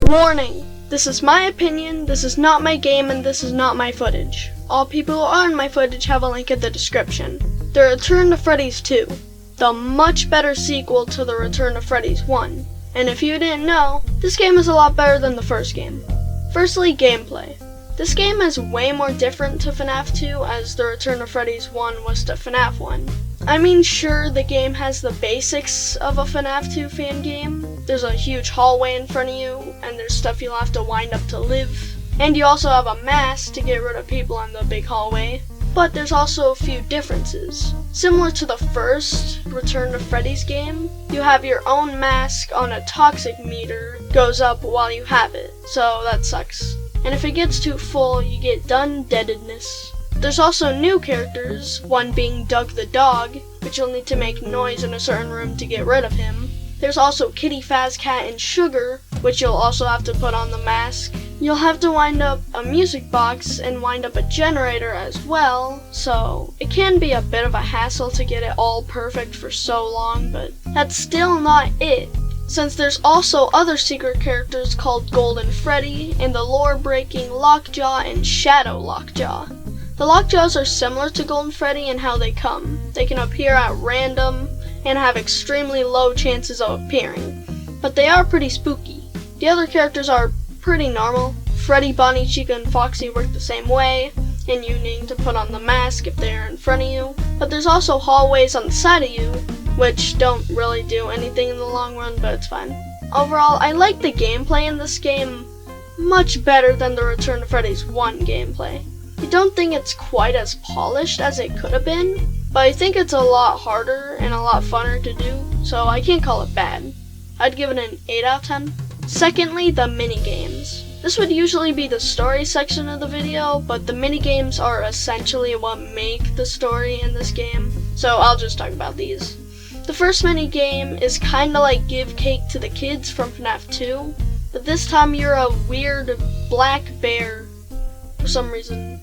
Warning! This is my opinion, this is not my game, and this is not my footage. All people who are in my footage have a link in the description. The Return to Freddy's 2, the much better sequel to the Return to Freddy's 1. And if you didn't know, this game is a lot better than the first game. Firstly, gameplay. This game is way more different to FNAF 2 as the Return to Freddy's 1 was to FNAF 1. I mean, sure, the game has the basics of a FNAF 2 fan game. There's a huge hallway in front of you, and there's stuff you'll have to wind up to live. And you also have a mask to get rid of people in the big hallway. But there's also a few differences. Similar to the first Return to Freddy's game, you have your own mask on a toxic meter, goes up while you have it, so that sucks. And if it gets too full, you get done deadedness. There's also new characters, one being Doug the dog, which you'll need to make noise in a certain room to get rid of him. There's also Kitty, Faz, Cat, and Sugar, which you'll also have to put on the mask. You'll have to wind up a music box and wind up a generator as well, so it can be a bit of a hassle to get it all perfect for so long, but that's still not it. Since there's also other secret characters called Golden Freddy, and the lore-breaking Lockjaw and Shadow Lockjaw. The Lockjaws are similar to Golden Freddy in how they come. They can appear at random and have extremely low chances of appearing, but they are pretty spooky. The other characters are pretty normal. Freddy, Bonnie, Chica, and Foxy work the same way, and you need to put on the mask if they're in front of you. But there's also hallways on the side of you, which don't really do anything in the long run, but it's fine. Overall, I like the gameplay in this game much better than the Return to Freddy's 1 gameplay. I don't think it's quite as polished as it could have been, but I think it's a lot harder and a lot funner to do, so I can't call it bad. I'd give it an 8 out of 10. Secondly, the minigames. This would usually be the story section of the video, but the minigames are essentially what make the story in this game, so I'll just talk about these. The first minigame is kinda like Give Cake to the Kids from FNAF 2, but this time you're a weird black bear for some reason.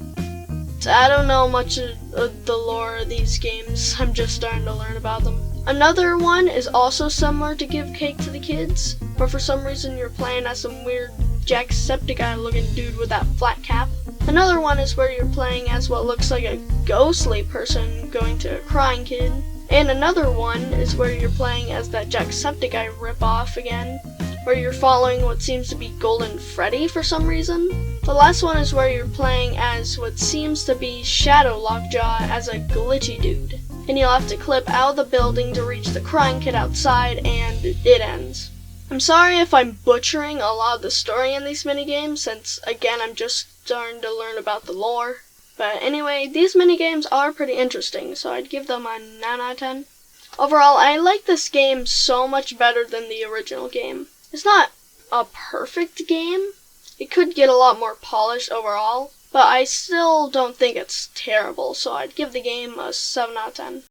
I don't know much of the lore of these games, I'm just starting to learn about them. Another one is also similar to Give Cake to the Kids, but for some reason you're playing as some weird Jacksepticeye looking dude with that flat cap. Another one is where you're playing as what looks like a ghostly person going to a crying kid. And another one is where you're playing as that Jacksepticeye ripoff again, where you're following what seems to be Golden Freddy for some reason. The last one is where you're playing as what seems to be Shadow Lockjaw as a glitchy dude. And you'll have to clip out of the building to reach the crying kid outside, and it ends. I'm sorry if I'm butchering a lot of the story in these minigames, since again I'm just starting to learn about the lore. But anyway, these minigames are pretty interesting, so I'd give them a 9 out of 10. Overall, I like this game so much better than the original game. It's not a perfect game. It could get a lot more polished overall, but I still don't think it's terrible, so I'd give the game a 7 out of 10.